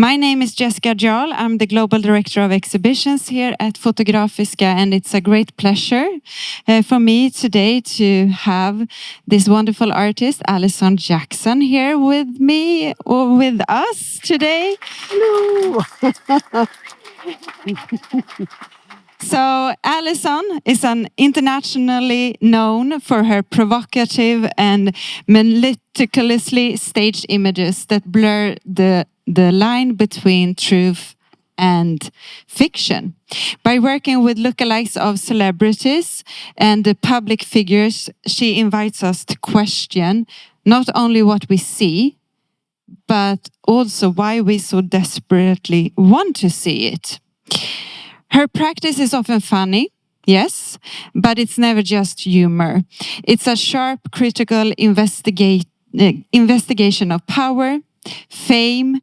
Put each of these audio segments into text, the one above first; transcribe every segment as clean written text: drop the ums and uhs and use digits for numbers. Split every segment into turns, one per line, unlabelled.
My name is Jessica Jarl. I'm the Global Director of Exhibitions here at Fotografiska, and it's a great pleasure for me today to have this wonderful artist, Alison Jackson, here with me, or with us today.
Hello!
So Alison is an internationally known for her provocative and meticulously staged images that blur the line between truth and fiction. By working with lookalikes of celebrities and the public figures, she invites us to question not only what we see, but also why we so desperately want to see it. Her practice is often funny, yes, but it's never just humor. It's a sharp, critical investigation of power, fame,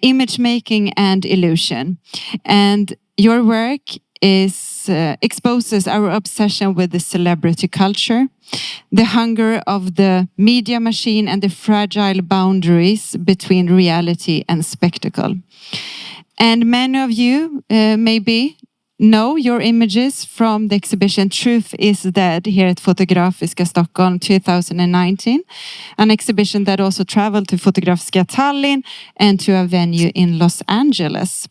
image making, and illusion. And your work exposes our obsession with the celebrity culture, the hunger of the media machine, and the fragile boundaries between reality and spectacle. And many of you maybe know your images from the exhibition Truth is Dead here at Fotografiska Stockholm 2019, an exhibition that also traveled to Fotografiska Tallinn and to a venue in Los Angeles.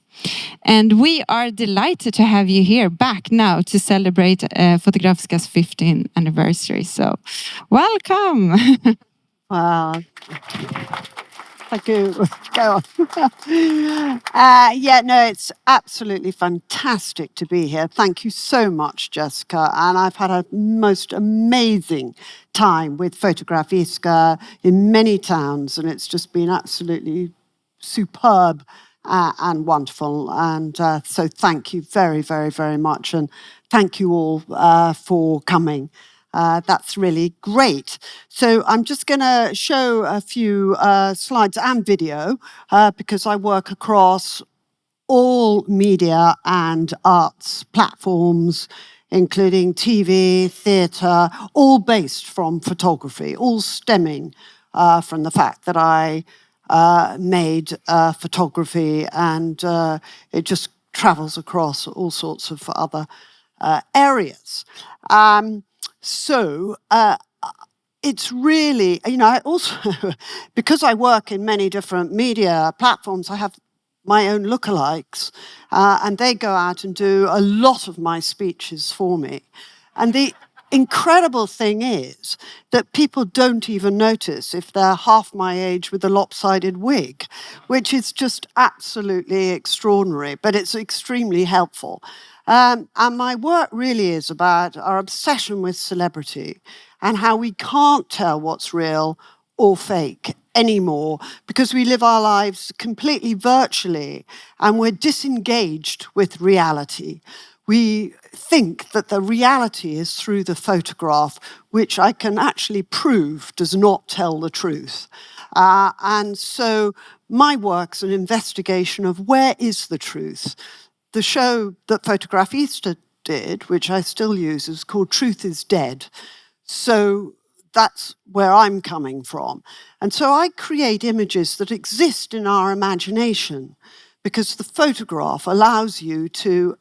And we are delighted to have you here back now to celebrate Fotografiska's 15th anniversary. So welcome.
Wow. Thank you. Go on. It's absolutely fantastic to be here. Thank you so much, Jessica. And I've had a most amazing time with Fotografiska in many towns, and it's just been absolutely superb and wonderful. And so thank you very, very, very much. And thank you all for coming. That's really great. So I'm just going to show a few slides and video because I work across all media and arts platforms, including TV, theatre, all based from photography, all stemming from the fact that I made photography, and it just travels across all sorts of other areas. So it's really, I also, because I work in many different media platforms, I have my own lookalikes, and they go out and do a lot of my speeches for me. And the incredible thing is that people don't even notice if they're half my age with a lopsided wig, which is just absolutely extraordinary, but it's extremely helpful. And my work really is about our obsession with celebrity and how we can't tell what's real or fake anymore because we live our lives completely virtually and we're disengaged with reality. We think that the reality is through the photograph, which I can actually prove does not tell the truth. And so my work's an investigation of where is the truth. The show that Fotografiska did, which I still use, is called Truth is Dead. So that's where I'm coming from. And so I create images that exist in our imagination because the photograph allows you to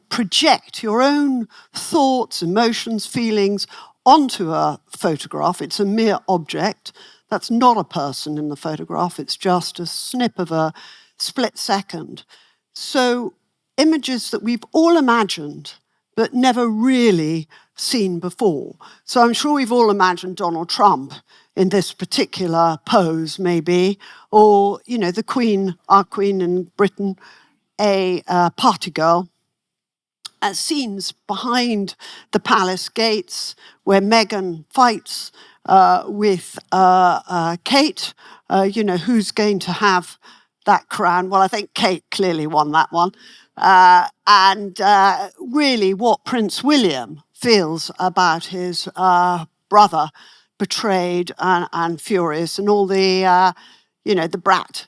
project your own thoughts, emotions, feelings onto a photograph. It's a mere object. That's not a person in the photograph. It's just a snip of a split second. So images that we've all imagined but never really seen before. So I'm sure we've all imagined Donald Trump in this particular pose, maybe, or, the Queen, our Queen in Britain, a party girl. Scenes behind the palace gates where Meghan fights with Kate, who's going to have that crown. Well, I think Kate clearly won that one. And really what Prince William feels about his brother betrayed and furious, and all the, the brat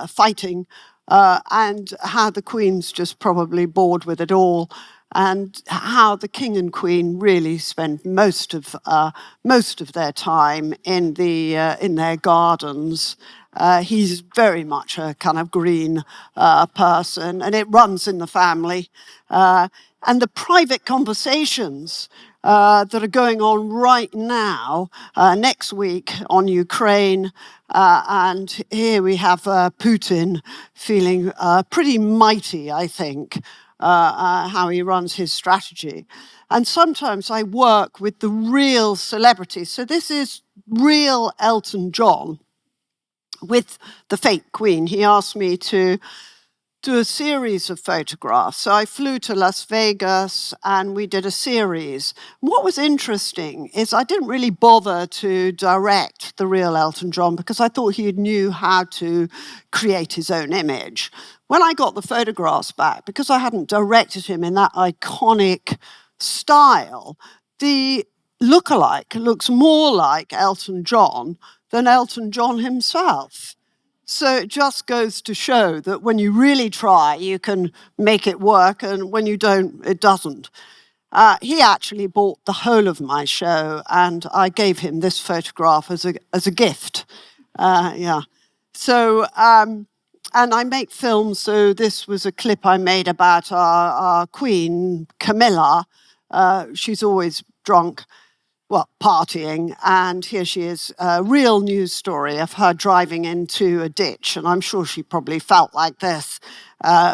fighting, and how the Queen's just probably bored with it all. and how the king and queen really spend most of their time in their gardens. He's very much a kind of green person, and it runs in the family. And the private conversations that are going on right now, next week on Ukraine. And here we have Putin feeling pretty mighty, I think, how he runs his strategy. And sometimes I work with the real celebrities. So this is real Elton John with the fake Queen. He asked me to do a series of photographs. So I flew to Las Vegas and we did a series. What was interesting is I didn't really bother to direct the real Elton John because I thought he knew how to create his own image. When I got the photographs back, because I hadn't directed him in that iconic style, the lookalike looks more like Elton John than Elton John himself. So it just goes to show that when you really try, you can make it work, and when you don't, it doesn't. He actually bought the whole of my show, and I gave him this photograph as a gift. Yeah. So, and I make films, so this was a clip I made about our queen, Camilla. She's always drunk. Well, partying, and here she is, a real news story of her driving into a ditch, and I'm sure she probably felt like this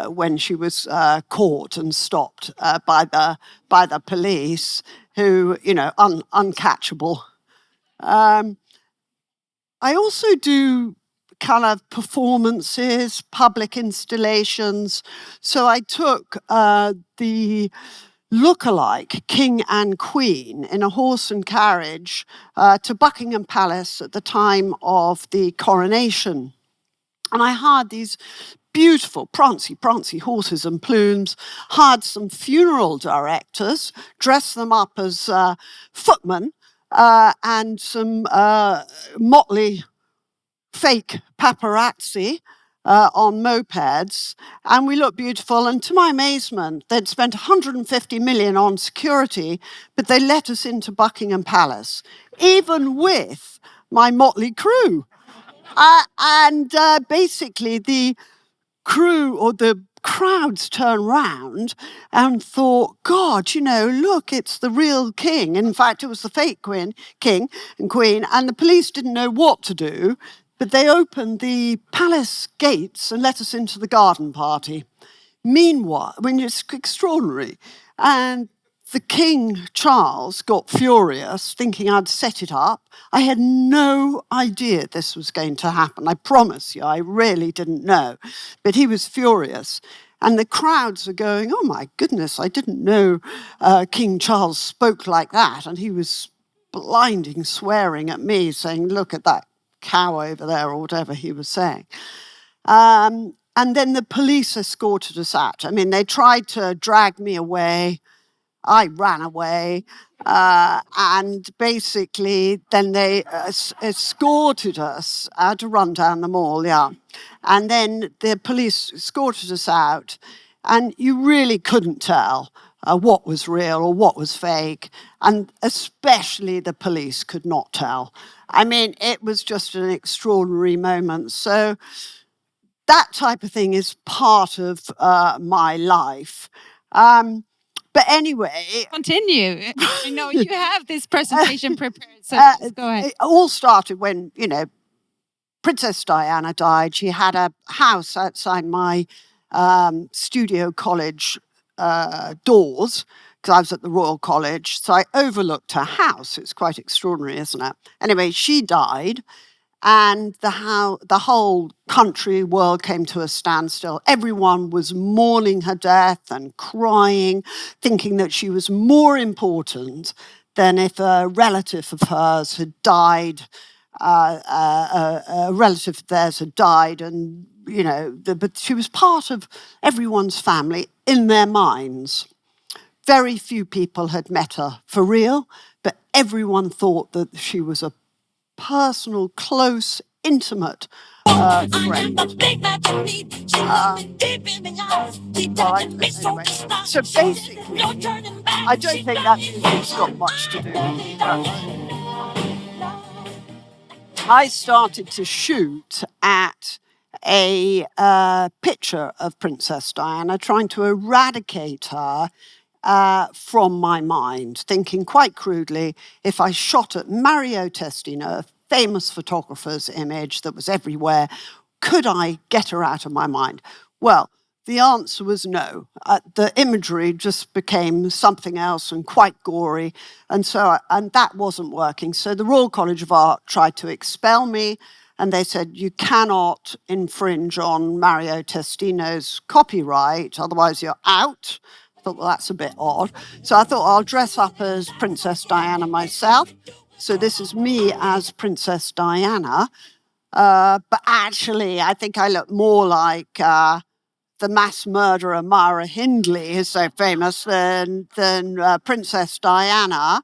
when she was caught and stopped by the police, who, you know, uncatchable. I also do kind of performances, public installations. So I took the look-alike king and queen in a horse and carriage to Buckingham Palace at the time of the coronation. And I hired these beautiful prancy horses and plumes, hired some funeral directors, dressed them up as footmen, and some motley fake paparazzi on mopeds, and we looked beautiful. And to my amazement, they'd spent 150 million on security, but they let us into Buckingham Palace, even with my motley crew. And basically, the crew or the crowds turned round and thought, God, you know, look, it's the real king. In fact, it was the fake king and queen, and the police didn't know what to do. But they opened the palace gates and let us into the garden party. Meanwhile, I mean, it's extraordinary. And the King Charles got furious, thinking I'd set it up. I had no idea this was going to happen. I promise you, I really didn't know. But he was furious. And the crowds are going, oh my goodness, I didn't know King Charles spoke like that. And he was blinding, swearing at me, saying, look at that cow over there, or whatever he was saying. And then the police escorted us out. I mean, they tried to drag me away. I ran away. And basically, then they escorted us. I had to run down the mall, yeah. And then the police escorted us out. And you really couldn't tell what was real or what was fake. And especially the police could not tell. I mean, it was just an extraordinary moment. So that type of thing is part of my life. But anyway...
Continue. I know you have this presentation prepared, so go ahead.
It all started when, you know, Princess Diana died. She had a house outside my studio college doors, because I was at the Royal College, so I overlooked her house. It's quite extraordinary, isn't it? Anyway, she died, and the whole country world came to a standstill. Everyone was mourning her death and crying, thinking that she was more important than if a relative of hers had died. A relative of theirs had died, and you know, but she was part of everyone's family in their minds. Very few people had met her for real, but everyone thought that she was a personal, close, intimate friend. Anyway, so basically, I don't think that music's got much to do with me. I started to shoot at a picture of Princess Diana, trying to eradicate her from my mind, thinking quite crudely, if I shot at Mario Testino, a famous photographer's image that was everywhere, could I get her out of my mind? Well, the answer was no. The imagery just became something else and quite gory, and that wasn't working. So the Royal College of Art tried to expel me, and they said, you cannot infringe on Mario Testino's copyright, otherwise you're out. I thought, well, that's a bit odd. So I thought, I'll dress up as Princess Diana myself. So this is me as Princess Diana. But actually, I think I look more like the mass murderer Myra Hindley, who's so famous, than Princess Diana.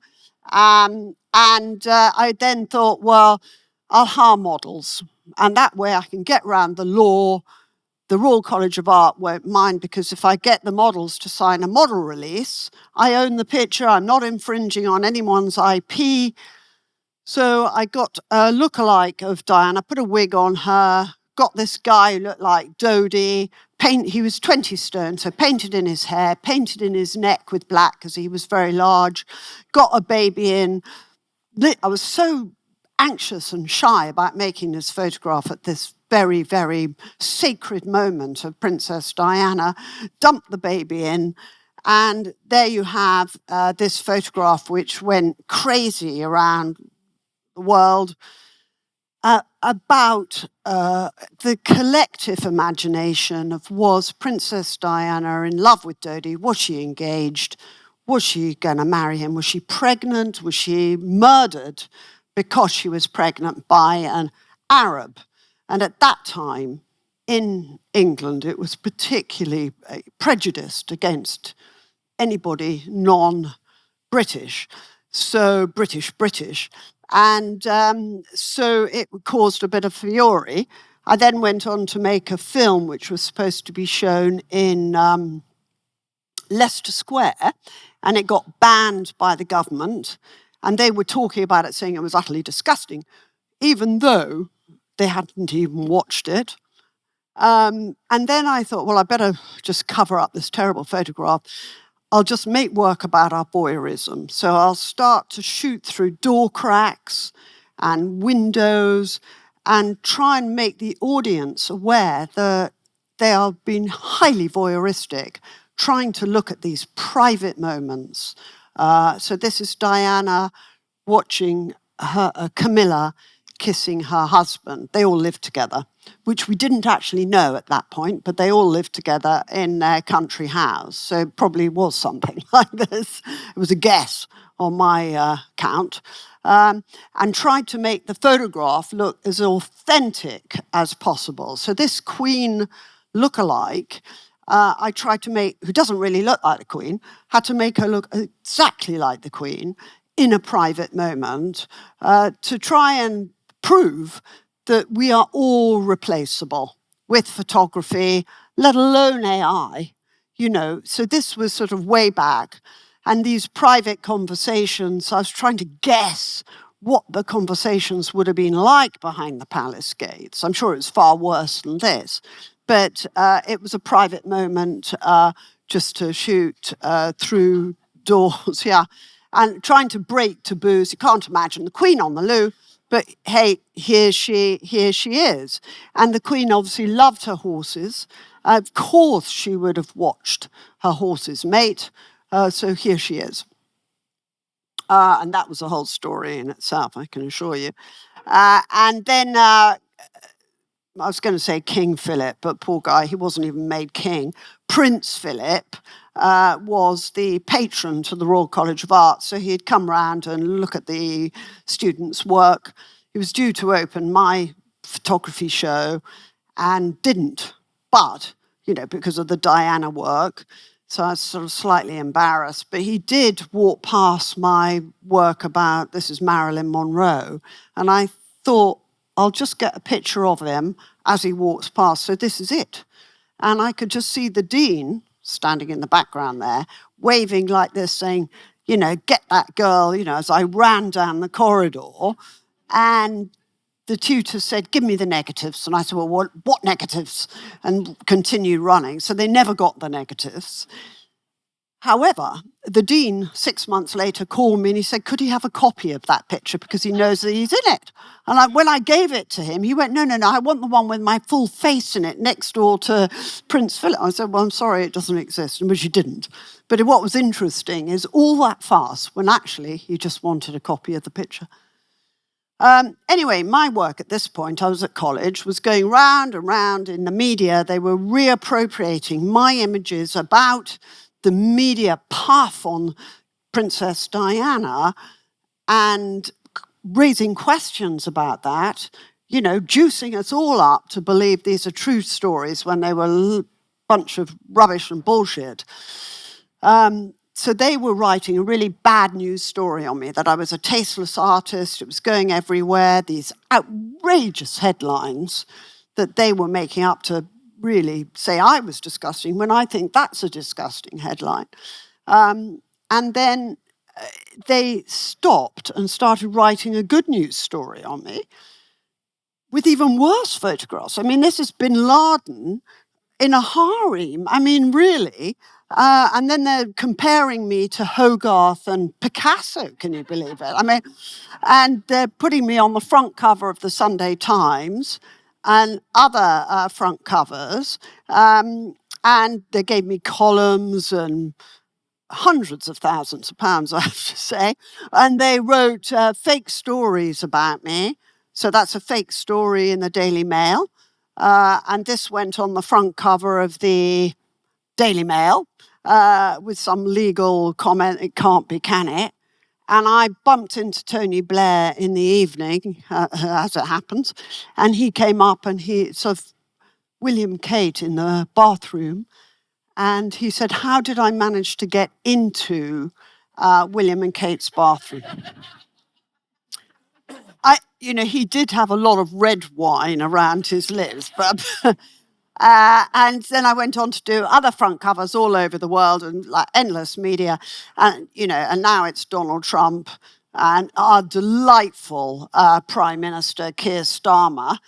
And I then thought, well, I'll hire models. And that way I can get around the law. The Royal College of Art won't mind, because if I get the models to sign a model release, I own the picture. I'm not infringing on anyone's IP. So I got a lookalike of Diana, put a wig on her, got this guy who looked like Dodie. He was 20 stone, so painted in his hair, painted in his neck with black because he was very large, got a baby in. I was so anxious and shy about making this photograph at this very, very sacred moment of Princess Diana, dumped the baby in, and there you have this photograph which went crazy around the world about the collective imagination of, was Princess Diana in love with Dodie? Was she engaged? Was she going to marry him? Was she pregnant? Was she murdered because she was pregnant by an Arab? And at that time, in England, it was particularly prejudiced against anybody non-British. So British. And so it caused a bit of fury. I then went on to make a film which was supposed to be shown in Leicester Square, and it got banned by the government. And they were talking about it, saying it was utterly disgusting, even though they hadn't even watched it. And then I thought, well, I better just cover up this terrible photograph. I'll just make work about our voyeurism. So I'll start to shoot through door cracks and windows and try and make the audience aware that they are being highly voyeuristic, trying to look at these private moments. So this is Diana watching Camilla kissing her husband. They all lived together, which we didn't actually know at that point, but they all lived together in their country house. So it probably was something like this. It was a guess on my count. And tried to make the photograph look as authentic as possible. So this Queen lookalike, I tried to make, who doesn't really look like the Queen, had to make her look exactly like the Queen in a private moment to try and prove that we are all replaceable with photography, let alone AI, you know. So this was sort of way back. And these private conversations, I was trying to guess what the conversations would have been like behind the palace gates. I'm sure it was far worse than this. But it was a private moment just to shoot through doors, yeah. And trying to break taboos. You can't imagine the Queen on the loo, but hey, here she is. And the Queen obviously loved her horses. Of course she would have watched her horses mate. So here she is. And that was a whole story in itself, I can assure you. And then I was going to say King Philip, but poor guy, he wasn't even made king. Prince Philip was the patron to the Royal College of Art. So he'd come round and look at the students' work. He was due to open my photography show and didn't. But, you know, because of the Diana work, so I was sort of slightly embarrassed. But he did walk past my work about, this is Marilyn Monroe. And I thought, I'll just get a picture of him as he walks past. So this is it. And I could just see the dean standing in the background there, waving like this, saying, get that girl, as I ran down the corridor. And the tutor said, give me the negatives. And I said, well, what negatives? And continued running. So they never got the negatives. However, the dean, 6 months later, called me and he said, could he have a copy of that picture because he knows that he's in it? And when I gave it to him, he went, no, I want the one with my full face in it next door to Prince Philip. I said, well, I'm sorry, it doesn't exist, which he didn't. But what was interesting is all that fuss when actually he just wanted a copy of the picture. Anyway, my work at this point, I was at college, was going round and round in the media. They were reappropriating my images about the media puff on Princess Diana and raising questions about that, juicing us all up to believe these are true stories when they were a bunch of rubbish and bullshit. So they were writing a really bad news story on me, that I was a tasteless artist. It was going everywhere, these outrageous headlines that they were making up to really say I was disgusting, when I think that's a disgusting headline. And then they stopped and started writing a good news story on me with even worse photographs. I mean, this is Bin Laden in a harem. I mean, really. And then they're comparing me to Hogarth and Picasso, can you believe it? I mean, and they're putting me on the front cover of the Sunday Times and other front covers. And they gave me columns and hundreds of thousands of pounds, I have to say. And they wrote fake stories about me. So that's a fake story in the Daily Mail. And this went on the front cover of the Daily Mail with some legal comment, it can't be, can it? And I bumped into Tony Blair in the evening, as it happens, and he came up and he sort of William Kate in the bathroom, and he said, how did I manage to get into William and Kate's bathroom? He did have a lot of red wine around his lips, but and then I went on to do other front covers all over the world and like endless media, and and now it's Donald Trump and our delightful Prime Minister Keir Starmer,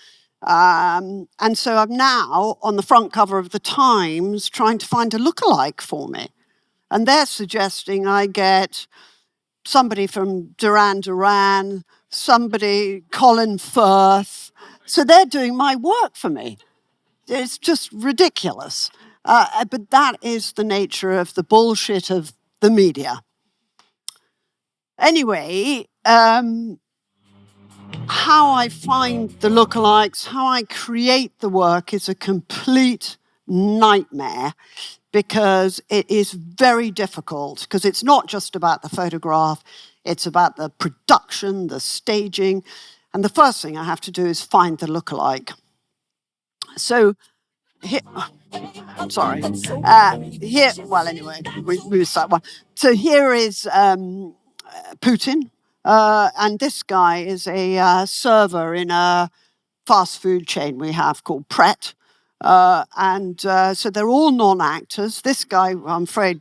and so I'm now on the front cover of the Times trying to find a lookalike for me, and they're suggesting I get somebody from Duran Duran, somebody Colin Firth, so they're doing my work for me. It's just ridiculous. But that is the nature of the bullshit of the media. Anyway, how I find the lookalikes, how I create the work is a complete nightmare because it is very difficult, because it's not just about the photograph, it's about the production, the staging, and the first thing I have to do is find the lookalike. So, here, sorry. Well, anyway, we missed that one. So here is Putin, and this guy is a server in a fast food chain we have called Pret. So they're all non-actors. This guy, I'm afraid,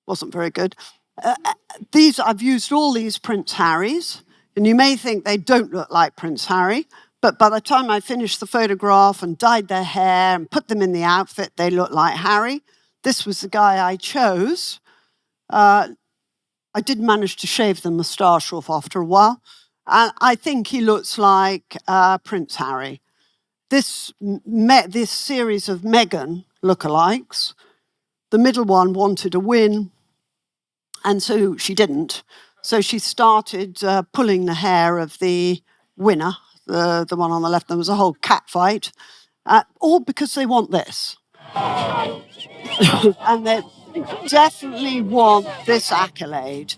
wasn't very good. I've used all these Prince Harrys, and you may think they don't look like Prince Harry, but by the time I finished the photograph and dyed their hair and put them in the outfit, they look like Harry. This was the guy I chose. I did manage to shave the moustache off after a while, and I think he looks like Prince Harry. This series of Meghan lookalikes, the middle one wanted a win, and so she didn't. So she started pulling the hair of the winner, the one on the left. There was a whole cat fight, all because they want this. And they definitely want this accolade.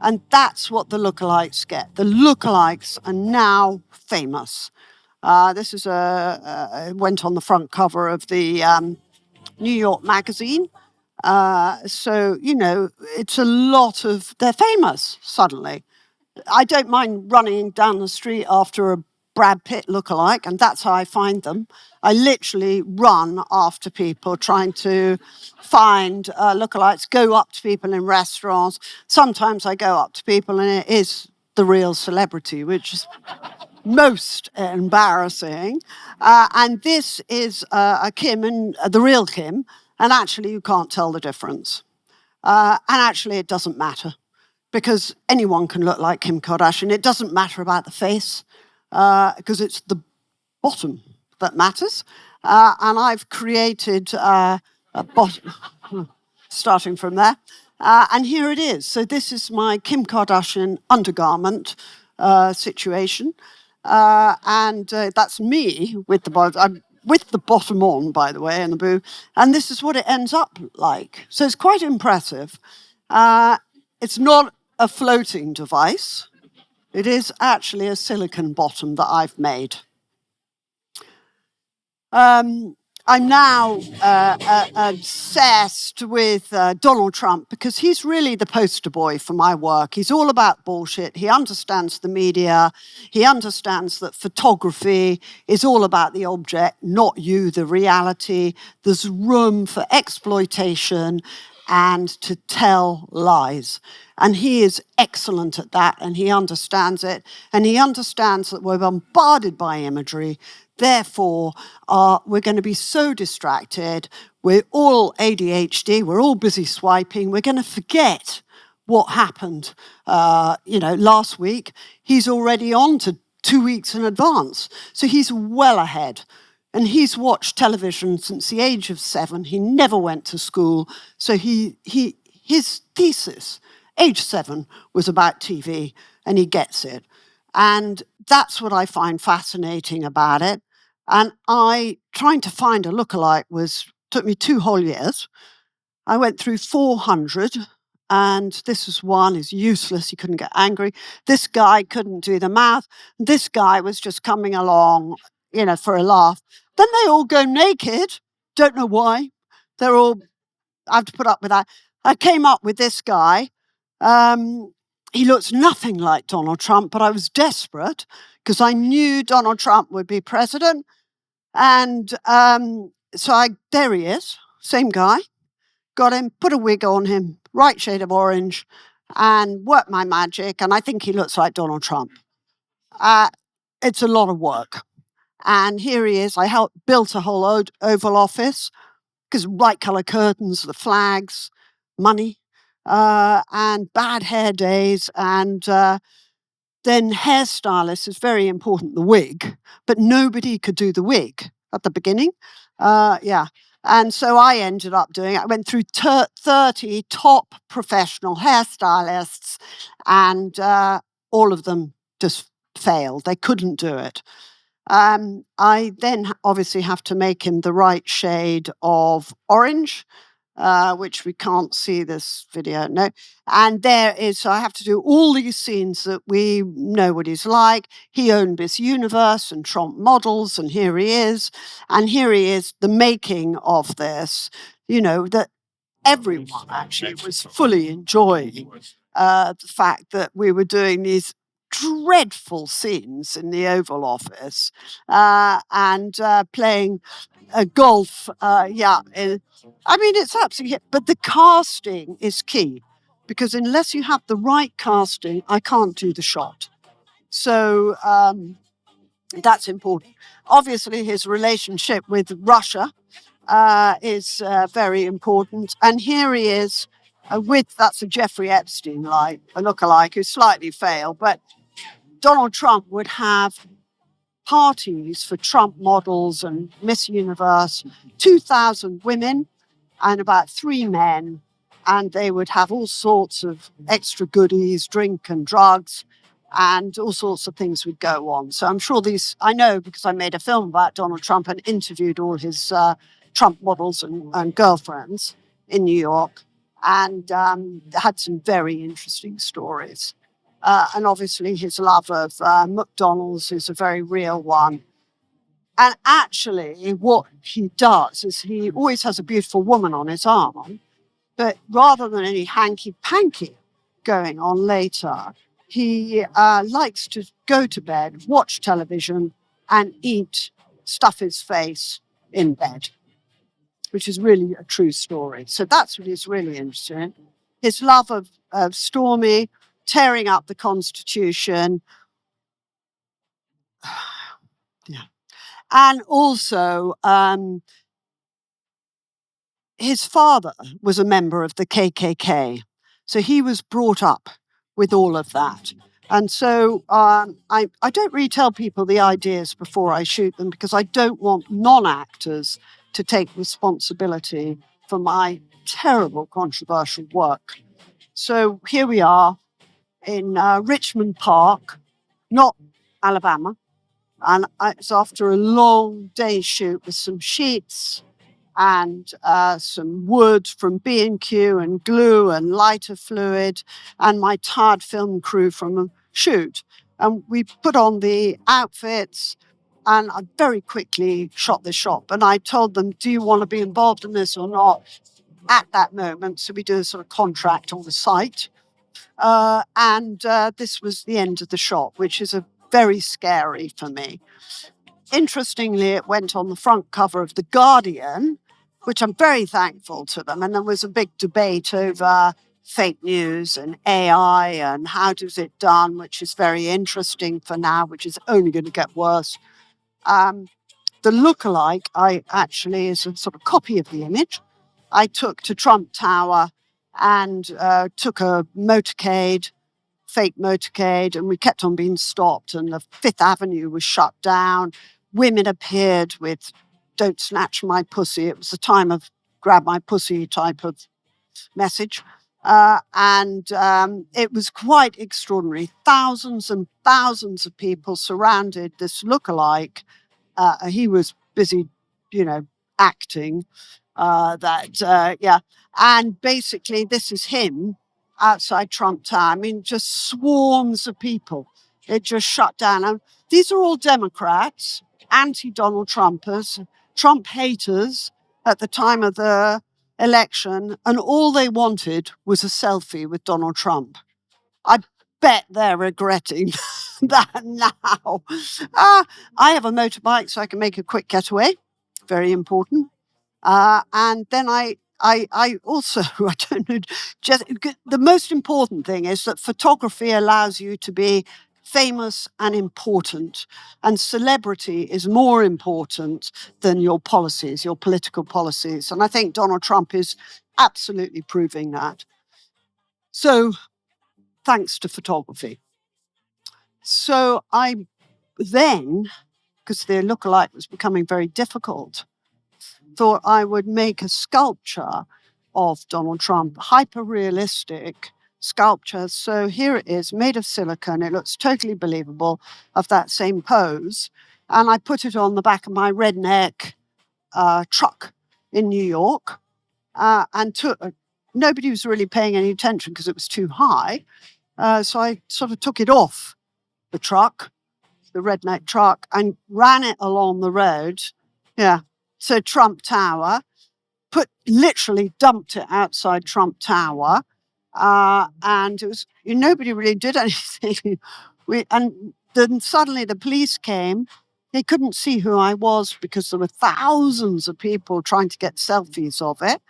And that's what the lookalikes get. The lookalikes are now famous. This is went on the front cover of the New York Magazine. So, it's a lot of, they're famous suddenly. I don't mind running down the street after a Brad Pitt lookalike, and that's how I find them. I literally run after people trying to find lookalikes, go up to people in restaurants. Sometimes I go up to people and it is the real celebrity, which is most embarrassing. And this is a Kim, and the real Kim, and actually you can't tell the difference. And actually it doesn't matter, because anyone can look like Kim Kardashian. It doesn't matter about the face, because it's the bottom that matters. And I've created a bottom, starting from there. And here it is. So this is my Kim Kardashian undergarment situation. And that's me with the bottom. I'm with the bottom on, by the way, and the boob. And this is what it ends up like. So it's quite impressive. It's not a floating device. It is actually a silicone bottom that I've made. I'm now obsessed with Donald Trump, because he's really the poster boy for my work. He's all about bullshit. He understands the media. He understands that photography is all about the object, not you, the reality. There's room for exploitation and to tell lies. And he is excellent at that, and he understands it. And he understands that we're bombarded by imagery. Therefore, we're going to be so distracted. We're all ADHD. We're all busy swiping. We're going to forget what happened, last week. He's already on to 2 weeks in advance. So he's well ahead. And he's watched television since the age of 7. He never went to school. So his thesis, age 7, was about TV, and he gets it. And that's what I find fascinating about it. And trying to find a lookalike took me 2 whole years. I went through 400, and this was one. He's useless. He couldn't get angry. This guy couldn't do the math. This guy was just coming along, for a laugh. Then they all go naked. Don't know why. I have to put up with that. I came up with this guy. He looks nothing like Donald Trump, but I was desperate because I knew Donald Trump would be president. And so there he is, same guy. Got him, put a wig on him, right shade of orange, and worked my magic. And I think he looks like Donald Trump. It's a lot of work. And here he is. I built a whole Oval Office, because right color curtains, the flags, money, and bad hair days. And then hairstylist is very important, the wig. But nobody could do the wig at the beginning. And so I ended up doing it. I went through 30 top professional hairstylists, and all of them just failed. They couldn't do it. I then obviously have to make him the right shade of orange, which we can't see this video, no. And so I have to do all these scenes that we know what he's like. He owned Miss Universe and Trump models, and here he is. And here he is, the making of this, that everyone actually was fully enjoying the fact that we were doing these dreadful scenes in the Oval Office and playing golf. It's absolutely, but the casting is key, because unless you have the right casting, I can't do the shot. So that's important. Obviously, his relationship with Russia is very important. And here he is that's a Jeffrey Epstein a lookalike who's slightly failed, but Donald Trump would have parties for Trump models and Miss Universe, 2,000 women and about 3 men, and they would have all sorts of extra goodies, drink and drugs, and all sorts of things would go on. So I'm sure I know, because I made a film about Donald Trump and interviewed all his Trump models and girlfriends in New York, and had some very interesting stories. And obviously his love of McDonald's is a very real one. And actually what he does is he always has a beautiful woman on his arm, but rather than any hanky-panky going on later, he likes to go to bed, watch television, and stuff his face in bed, which is really a true story. So that's what he's really interested in. His love of Stormy, tearing up the Constitution. Yeah. And also, his father was a member of the KKK. So he was brought up with all of that. And so I don't really tell people the ideas before I shoot them, because I don't want non-actors to take responsibility for my terrible controversial work. So here we are in Richmond Park, not Alabama. And it's after a long day's shoot with some sheets and some wood from B&Q and glue and lighter fluid and my tired film crew from a shoot. And we put on the outfits and I very quickly shot the shop. And I told them, do you want to be involved in this or not at that moment? So we do a sort of contract on the site. And this was the end of the shot, which is very scary for me. Interestingly, it went on the front cover of The Guardian, which I'm very thankful to them. And there was a big debate over fake news and AI and how does it done, which is very interesting for now, which is only going to get worse. The lookalike, I actually is a sort of copy of the image. I took to Trump Tower and took a motorcade, fake motorcade, and we kept on being stopped, and the Fifth Avenue was shut down. Women appeared with "Don't snatch my pussy." It was the time of grab my pussy type of message. And it was quite extraordinary. Thousands and thousands of people surrounded this lookalike. He was busy, acting. And basically this is him outside Trump Tower. I mean, just swarms of people. It just shut down. And these are all Democrats, anti-Donald Trumpers, Trump haters at the time of the election, and all they wanted was a selfie with Donald Trump. I bet they're regretting that now. I have a motorbike, so I can make a quick getaway. Very important. And then I also, I don't know, just the most important thing is that photography allows you to be famous and important, and celebrity is more important than your policies, your political policies. And I think Donald Trump is absolutely proving that. So thanks to photography. So I then, because the lookalike was becoming very difficult, thought I would make a sculpture of Donald Trump, hyper-realistic sculpture. So here it is, made of silicone. It looks totally believable, of that same pose. And I put it on the back of my redneck truck in New York. And nobody was really paying any attention because it was too high. So I sort of took it off the truck, the redneck truck, and ran it along the road. Yeah. So Trump Tower, literally dumped it outside Trump Tower. And it was, nobody really did anything. And then suddenly the police came. They couldn't see who I was because there were thousands of people trying to get selfies of it.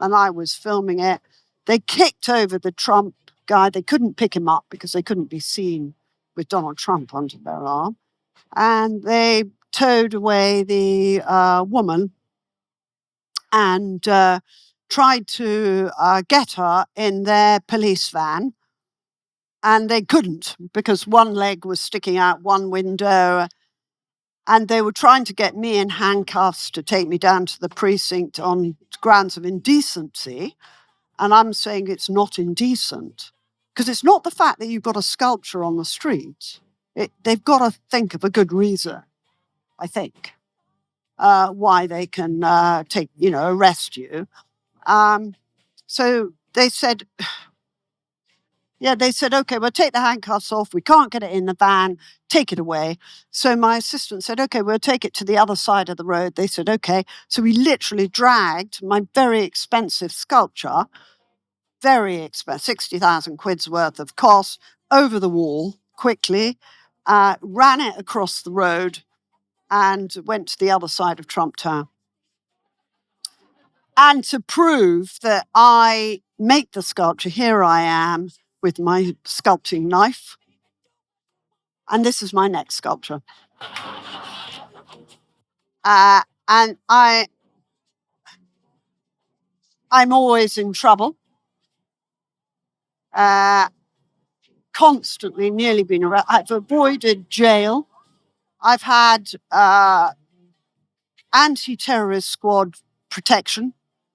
And I was filming it. They kicked over the Trump guy. They couldn't pick him up because they couldn't be seen with Donald Trump under their arm. And they towed away the woman and tried to get her in their police van. And they couldn't because one leg was sticking out one window. And they were trying to get me in handcuffs to take me down to the precinct on grounds of indecency. And I'm saying it's not indecent because it's not the fact that you've got a sculpture on the street. They've got to think of a good reason, I think, why they can arrest you. So they said, okay, we'll take the handcuffs off. We can't get it in the van. Take it away. So my assistant said, okay, we'll take it to the other side of the road. They said, okay. So we literally dragged my very expensive sculpture, very expensive, 60,000 quid's worth of cost, over the wall quickly, ran it across the road, and went to the other side of Trump Tower. And to prove that I make the sculpture, here I am with my sculpting knife. And this is my next sculpture. And I'm always in trouble. Constantly, nearly been around. I've avoided jail. I've had anti-terrorist squad protection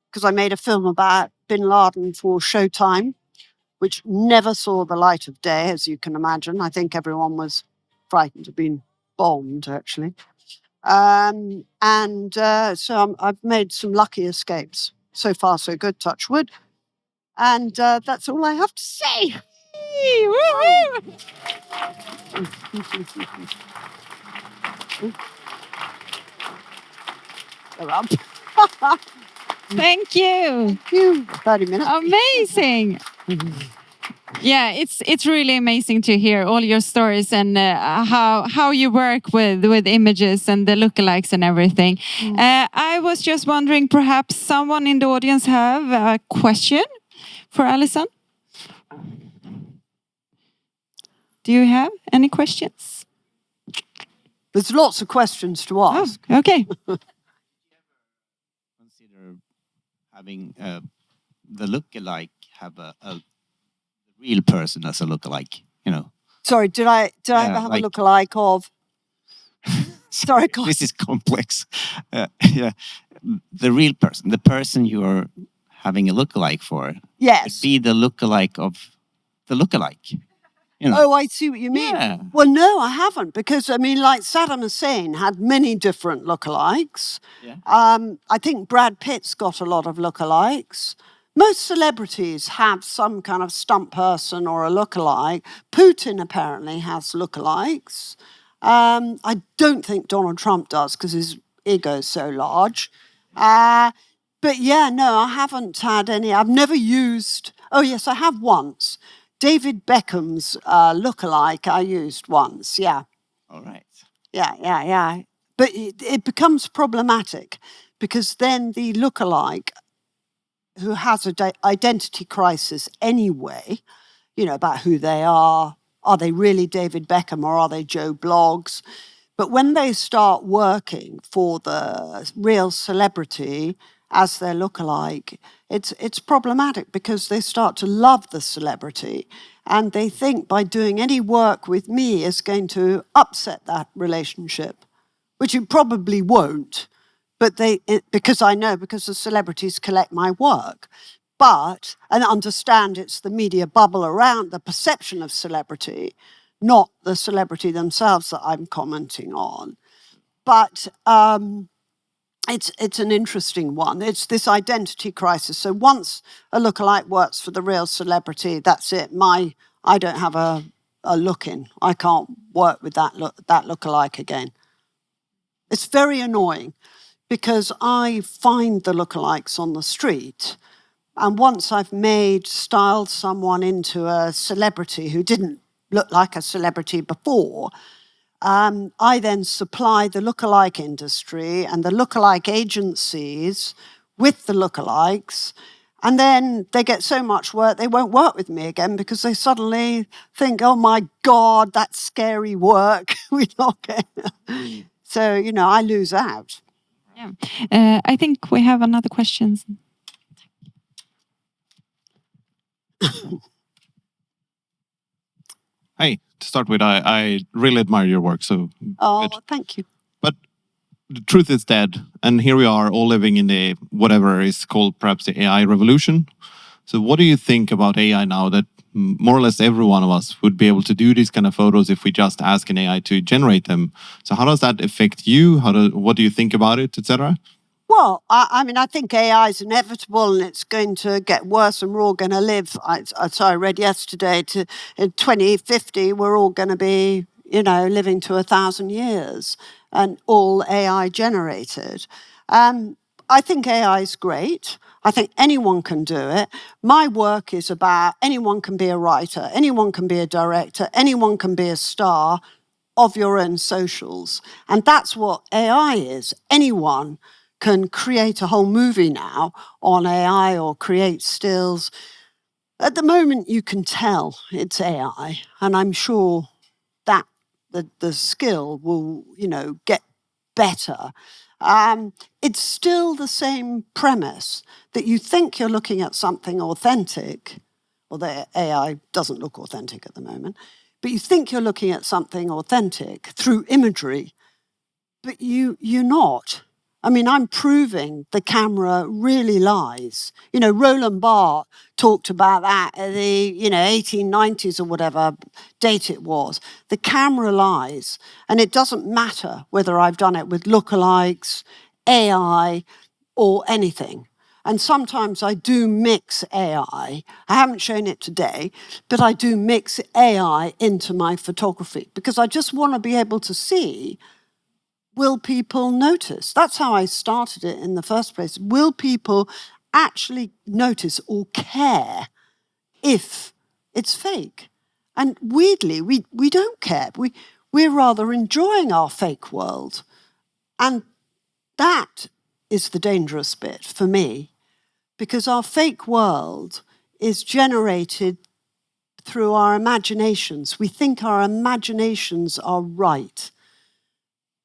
because I made a film about bin Laden for Showtime, which never saw the light of day, as you can imagine. I think everyone was frightened of being bombed, actually. So I've made some lucky escapes. So far, so good, touch wood. And that's all I have to say. They're up.
Thank you.
Thank you. 30 minutes.
Amazing. Yeah, it's really amazing to hear all your stories and how you work with images and the lookalikes and everything. I was just wondering, perhaps someone in the audience have a question for Alison? Do you have any questions?
There's lots of questions to ask.
Oh, okay.
Consider having the lookalike have a real person as a lookalike, you know.
Sorry, did I ever have a lookalike of? Sorry, God.
This is complex. Yeah, the real person, the person you are having a lookalike for,
Yes,
would be the lookalike of the lookalike. You know.
Oh, I see what you mean.
Yeah.
Well, no, I haven't, because I mean, like Saddam Hussein had many different lookalikes.
Yeah.
I think Brad Pitt's got a lot of lookalikes. Most celebrities have some kind of stunt person or a lookalike. Putin apparently has lookalikes. I don't think Donald Trump does because his ego is so large. But yeah, no, I haven't had any. I've never used. Oh yes, I have once. David Beckham's lookalike I used once. Yeah.
All right.
Yeah. But it becomes problematic because then the lookalike, who has an identity crisis anyway, you know, about who they are they really David Beckham or are they Joe Bloggs? But when they start working for the real celebrity as their lookalike, it's problematic because they start to love the celebrity and they think by doing any work with me is going to upset that relationship, which it probably won't. But because the celebrities collect my work, and understand it's the media bubble around the perception of celebrity, not the celebrity themselves that I'm commenting on. But it's an interesting one. It's this identity crisis. So once a lookalike works for the real celebrity, that's it. I don't have a look-in. I can't work with that lookalike again. It's very annoying because I find the lookalikes on the street, and once I've styled someone into a celebrity who didn't look like a celebrity before, I then supply the lookalike industry and the lookalike agencies with the lookalikes, and then they get so much work they won't work with me again because they suddenly think, oh my God, that's scary work. We're not getting. So, you know, I lose out.
Yeah. I think we have another question.
Hey, to start with, I really admire your work. So,
good. Thank you.
But the truth is dead, and here we are, all living in the whatever is called perhaps the AI revolution. So, what do you think about AI now? That more or less every one of us would be able to do these kind of photos if we just ask an AI to generate them. So, how does that affect you? What do you think about it, etc.?
Well, I mean, I think AI is inevitable and it's going to get worse and we're all going to live. I read yesterday in 2050, we're all going to be, you know, living to 1,000 years and all AI generated. I think AI is great. I think anyone can do it. My work is about anyone can be a writer, anyone can be a director, anyone can be a star of your own socials. And that's what AI is. Anyone can create a whole movie now on AI or create stills. At the moment, you can tell it's AI, and I'm sure that the skill will, get better. It's still the same premise that you think you're looking at something authentic, or the AI doesn't look authentic at the moment, but you think you're looking at something authentic through imagery, but you're not. I mean, I'm proving the camera really lies. Roland Barthes talked about that at the 1890s or whatever date it was. The camera lies, and it doesn't matter whether I've done it with lookalikes, AI, or anything. And sometimes I do mix AI. I haven't shown it today, but I do mix AI into my photography because I just want to be able to see, will people notice? That's how I started it in the first place. Will people actually notice or care if it's fake? And weirdly, we don't care. We're rather enjoying our fake world. And that is the dangerous bit for me, because our fake world is generated through our imaginations. We think our imaginations are right.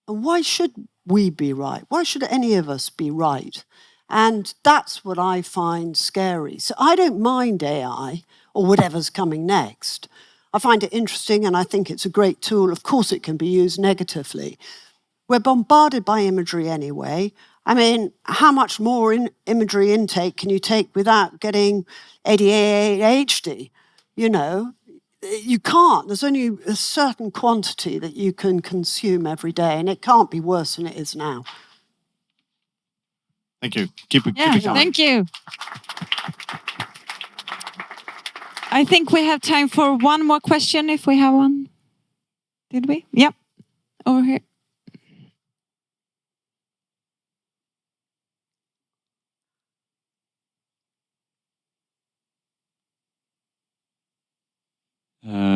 And why should we be right? Why should any of us be right? And that's what I find scary. So I don't mind AI or whatever's coming next. I find it interesting and I think it's a great tool. Of course, it can be used negatively. We're bombarded by imagery anyway. I mean, how much more imagery intake can you take without getting ADHD? You can't. There's only a certain quantity that you can consume every day, and it can't be worse than it is now.
Thank you. Keep it
Yeah,
going.
thank you. I think we have time for one more question, if we have one. Did we? Yep. Over here.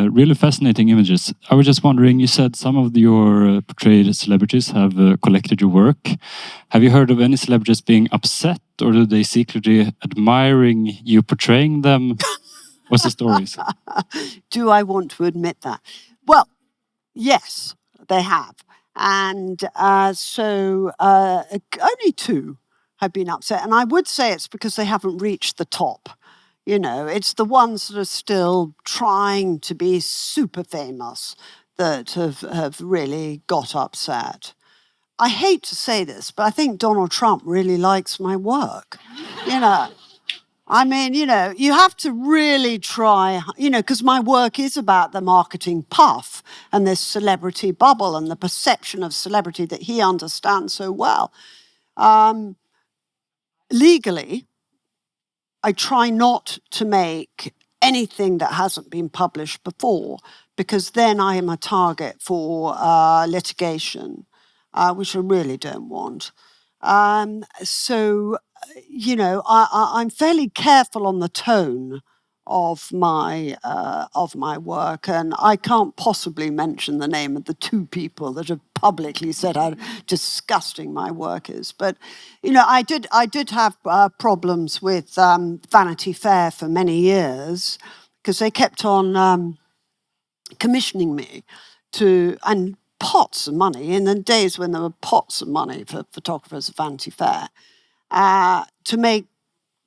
Really fascinating images. I was just wondering, you said some of your portrayed celebrities have collected your work. Have you heard of any celebrities being upset, or do they secretly admiring you portraying them? What's the stories?
Do I want to admit that? Well, yes, they have. And so only 2 have been upset. And I would say it's because they haven't reached the top. It's the ones that are still trying to be super famous that have really got upset. I hate to say this, but I think Donald Trump really likes my work. I mean, you have to really try, because my work is about the marketing puff and this celebrity bubble and the perception of celebrity that he understands so well. Legally, I try not to make anything that hasn't been published before, because then I am a target for litigation, which I really don't want. So, I'm fairly careful on the tone of my work, and I can't possibly mention the name of the 2 people that have publicly said how disgusting my work is. But I did have problems with Vanity Fair for many years, because they kept on commissioning me and pots of money in the days when there were pots of money for photographers at Vanity Fair, to make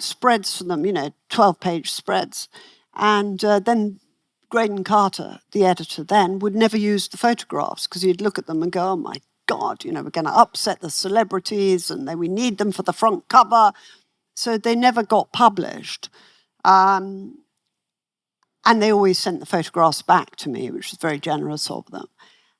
spreads for them, 12-page spreads. And then Graydon Carter, the editor then, would never use the photographs, because he'd look at them and go, oh my God, we're going to upset the celebrities and we need them for the front cover. So they never got published. And they always sent the photographs back to me, which was very generous of them.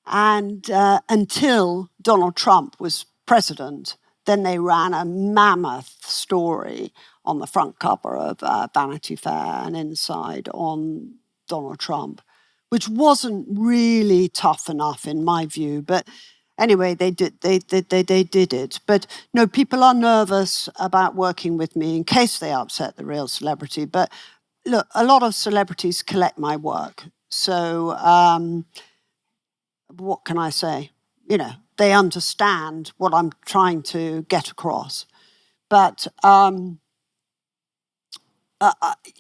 And until Donald Trump was president, then they ran a mammoth story on the front cover of Vanity Fair and inside on Donald Trump, which wasn't really tough enough in my view. But anyway, they did it. But no, people are nervous about working with me in case they upset the real celebrity. But look, a lot of celebrities collect my work. So what can I say? You know, they understand what I'm trying to get across. But,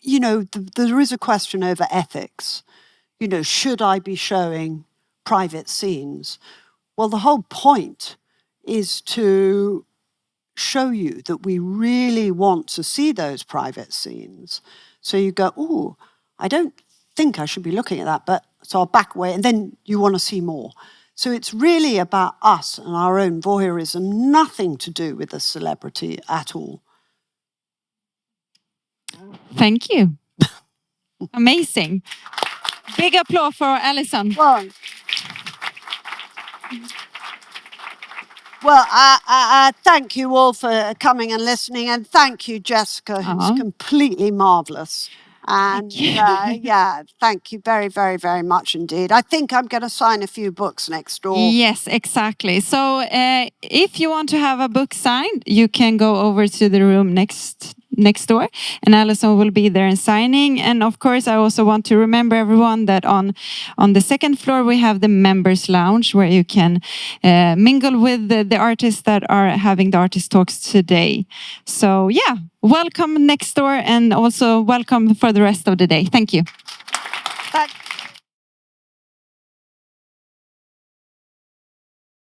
you know, there is a question over ethics. You know, should I be showing private scenes? Well, the whole point is to show you that we really want to see those private scenes. So you go, oh, I don't think I should be looking at that, but so I'll back away, and then you want to see more. So it's really about us and our own voyeurism, nothing to do with the celebrity at all.
Thank you. Amazing. Big applause for Alison.
Well, thank you all for coming and listening, and thank you, Jessica, who's completely marvelous. And yeah, thank you very, very, very much indeed. I think I'm going to sign a few books next door.
Yes, exactly. So if you want to have a book signed, you can go over to the room next door, and Alison will be there and signing. And of course, I also want to remember everyone that on the second floor we have the members lounge, where you can mingle with the artists that are having the artist talks today. So yeah, welcome next door, and also welcome for the rest of the day. Thank you.